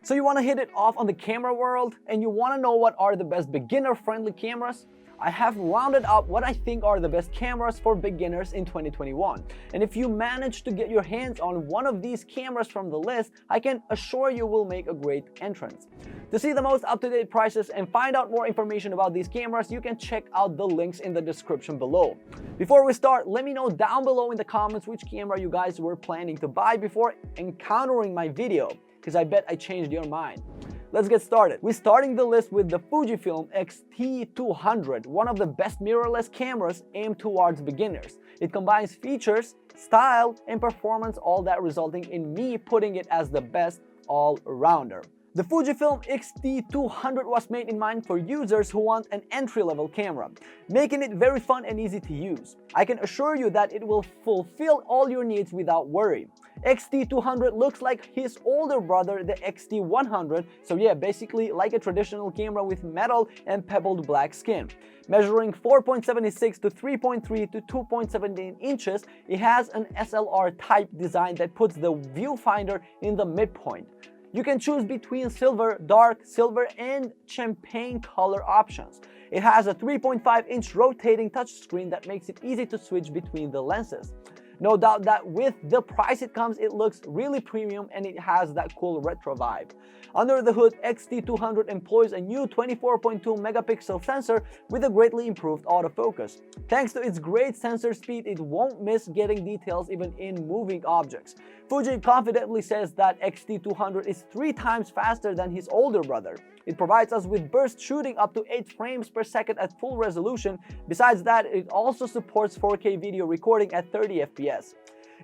So you want to hit it off on the camera world and you want to know what are the best beginner-friendly cameras? I have rounded up what I think are the best cameras for beginners in 2021. And if you manage to get your hands on one of these cameras from the list, I can assure you will make a great entrance. To see the most up-to-date prices and find out more information about these cameras, you can check out the links in the description below. Before we start, let me know down below in the comments which camera you guys were planning to buy before encountering my video, because I bet I changed your mind. Let's get started. We're starting the list with the Fujifilm X-T200, one of the best mirrorless cameras aimed towards beginners. It combines features, style, and performance, all that resulting in me putting it as the best all-rounder. The Fujifilm X-T200 was made in mind for users who want an entry-level camera, making it very fun and easy to use. I can assure you that it will fulfill all your needs without worry. X-T200 looks like his older brother, the X-T100, so yeah, basically like a traditional camera with metal and pebbled black skin. Measuring 4.76 to 3.3 to 2.17 inches, it has an SLR type design that puts the viewfinder in the midpoint. You can choose between silver, dark silver, and champagne color options. It has a 3.5-inch rotating touchscreen that makes it easy to switch between the lenses. No doubt that with the price it comes, it looks really premium and it has that cool retro vibe. Under the hood, X-T200 employs a new 24.2 megapixel sensor with a greatly improved autofocus. Thanks to its great sensor speed, it won't miss getting details even in moving objects. Fuji confidently says that X-T200 is 3 times faster than his older brother. It provides us with burst shooting up to 8 frames per second at full resolution. Besides that, it also supports 4K video recording at 30 FPS.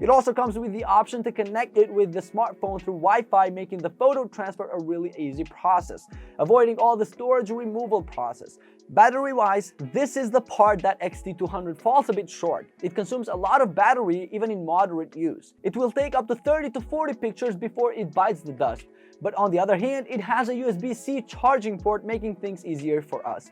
It also comes with the option to connect it with the smartphone through Wi-Fi, making the photo transfer a really easy process, avoiding all the storage removal process. Battery-wise, this is the part that X-T200 falls a bit short. It consumes a lot of battery even in moderate use. It will take up to 30 to 40 pictures before it bites the dust. But on the other hand, it has a USB-C charging port, making things easier for us.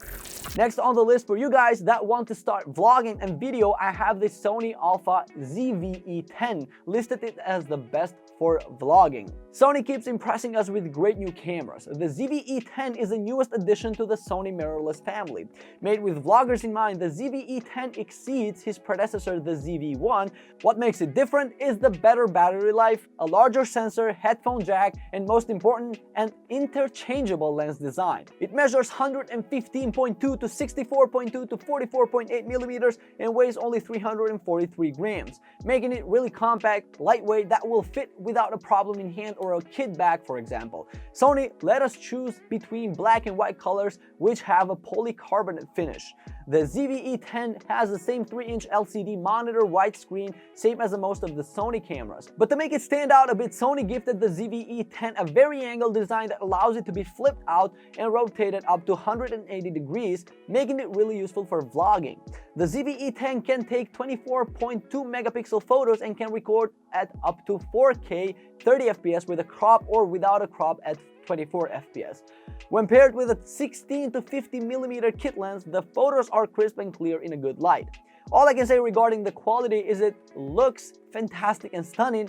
Next on the list for you guys that want to start vlogging and video, I have the Sony Alpha ZV-E10, listed it as the best for vlogging. Sony keeps impressing us with great new cameras. The ZV-E10 is the newest addition to the Sony mirrorless family. Made with vloggers in mind, the ZV-E10 exceeds his predecessor, the ZV-1. What makes it different is the better battery life, a larger sensor, headphone jack, and most important, an interchangeable lens design. It measures 115.2 to 64.2 to 44.8 millimeters and weighs only 343 grams, making it really compact, lightweight, that will fit without a problem in hand or a kid bag, for example. Sony let us choose between black and white colors which have a polycarbonate finish. The ZV-E10 has the same 3-inch LCD monitor widescreen, same as most of the Sony cameras. But to make it stand out a bit, Sony gifted the ZV-E10 a vari-angle design that allows it to be flipped out and rotated up to 180 degrees, making it really useful for vlogging. The ZV-E10 can take 24.2 megapixel photos and can record at up to 4K 30 FPS with a crop or without a crop at 24 FPS. When paired with a 16 to 50 millimeter kit lens, the photos are crisp and clear in a good light. All I can say regarding the quality is it looks fantastic and stunning.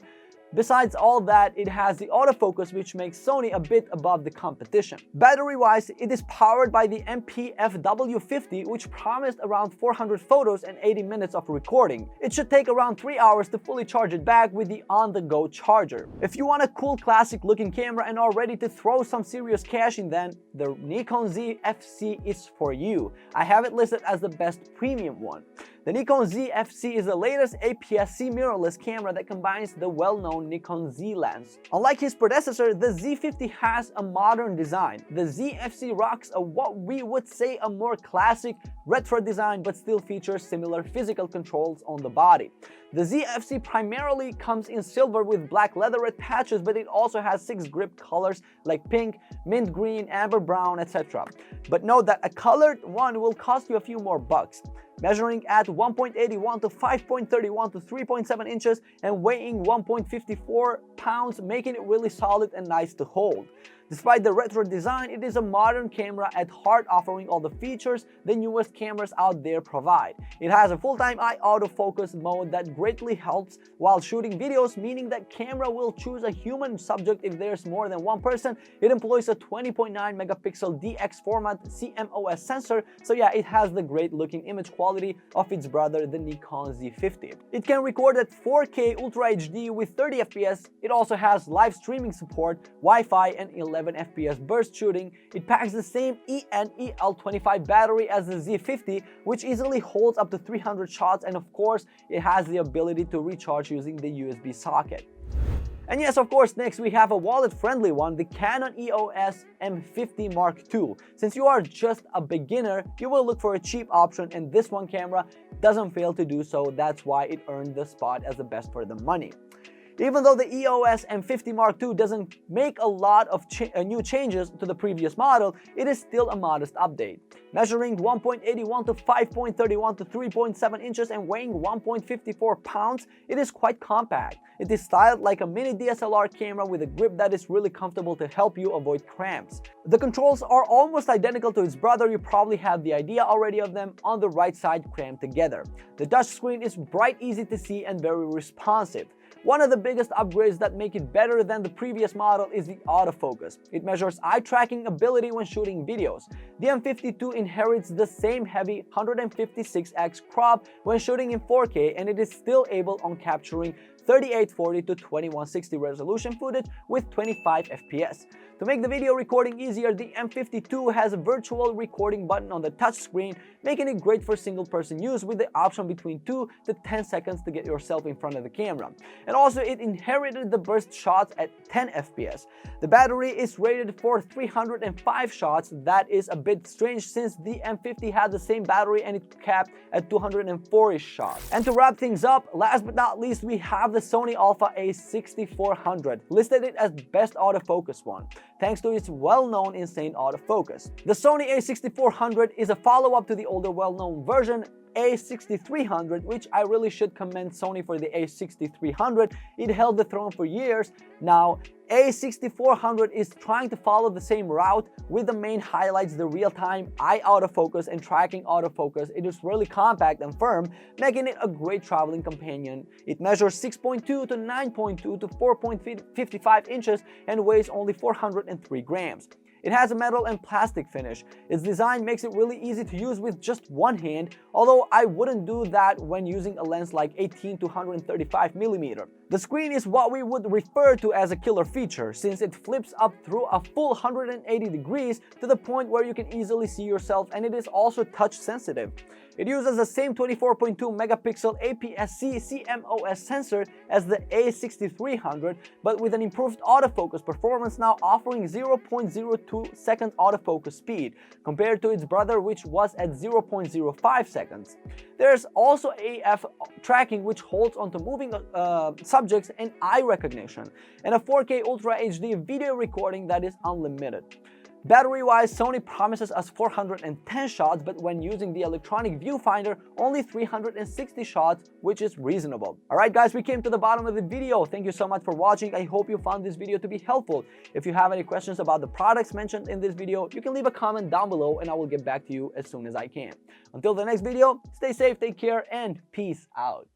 Besides all that, it has the autofocus, which makes Sony a bit above the competition. Battery-wise, it is powered by the MP-FW50, which promised around 400 photos and 80 minutes of recording. It should take around 3 hours to fully charge it back with the on-the-go charger. If you want a cool classic-looking camera and are ready to throw some serious cash in, then the Nikon Z FC is for you. I have it listed as the best premium one. The Nikon Z FC is the latest APS-C mirrorless camera that combines the well-known Nikon Z lens. Unlike his predecessor, the Z50 has a modern design. The ZFC rocks a what we would say a more classic, retro design, but still features similar physical controls on the body. The ZFC primarily comes in silver with black leatherette patches, but it also has 6 grip colors like pink, mint green, amber brown, etc. But note that a colored one will cost you a few more bucks. Measuring at 1.81 to 5.31 to 3.7 inches and weighing 1.54 pounds, making it really solid and nice to hold. Despite the retro design, it is a modern camera at heart, offering all the features the newest cameras out there provide. It has a full-time eye autofocus mode that greatly helps while shooting videos, meaning that camera will choose a human subject if there's more than one person. It employs a 20.9 megapixel DX format CMOS sensor, so yeah, it has the great looking image quality of its brother, the Nikon Z50. It can record at 4K Ultra HD with 30 FPS. It also has live streaming support, Wi-Fi, and 11 FPS burst shooting. It packs the same ENEL25 battery as the Z50, which easily holds up to 300 shots, and of course, it has the ability to recharge using the USB socket. And yes, of course, next we have a wallet-friendly one, the Canon EOS M50 Mark II. Since you are just a beginner, you will look for a cheap option, and this one camera doesn't fail to do so. That's why it earned the spot as the best for the money. Even though the EOS M50 Mark II doesn't make a lot of new changes to the previous model, it is still a modest update. Measuring 1.81 to 5.31 to 3.7 inches and weighing 1.54 pounds, it is quite compact. It is styled like a mini DSLR camera with a grip that is really comfortable to help you avoid cramps. The controls are almost identical to its brother. You probably have the idea already of them, on the right side crammed together. The touchscreen is bright, easy to see, and very responsive. One of the biggest upgrades that make it better than the previous model is the autofocus. It measures eye tracking ability when shooting videos. The M52 inherits the same heavy 156x crop when shooting in 4K, and it is still able on capturing 3840 to 2160 resolution footage with 25 FPS. To make the video recording easier, the M52 has a virtual recording button on the touchscreen, making it great for single-person use with the option between 2 to 10 seconds to get yourself in front of the camera. And also, it inherited the burst shots at 10 FPS. The battery is rated for 305 shots. That is a bit strange since the M50 had the same battery and it capped at 240 shots. And to wrap things up, last but not least, we have the Sony Alpha A6400, listed it as best autofocus one, thanks to its well-known insane autofocus. The Sony A6400 is a follow-up to the older well-known version A6300, which I really should commend Sony for the A6300. It held the throne for years. Now, A6400 is trying to follow the same route, with the main highlights the real-time eye autofocus and tracking autofocus. It is really compact and firm, making it a great traveling companion. It measures 6.2 to 9.2 to 4.55 inches and weighs only 403 grams. It has a metal and plastic finish. Its design makes it really easy to use with just one hand, although I wouldn't do that when using a lens like 18 to 135mm. The screen is what we would refer to as a killer feature, since it flips up through a full 180 degrees to the point where you can easily see yourself, and it is also touch sensitive. It uses the same 24.2 megapixel APS-C CMOS sensor as the A6300, but with an improved autofocus performance, now offering 0.02 second autofocus speed, compared to its brother, which was at 0.05 seconds. There's also AF tracking, which holds onto moving subjects and eye recognition, and a 4K Ultra HD video recording that is unlimited. Battery-wise, Sony promises us 410 shots, but when using the electronic viewfinder, only 360 shots, which is reasonable. Alright guys, we came to the bottom of the video. Thank you so much for watching. I hope you found this video to be helpful. If you have any questions about the products mentioned in this video, you can leave a comment down below and I will get back to you as soon as I can. Until the next video, stay safe, take care, and peace out.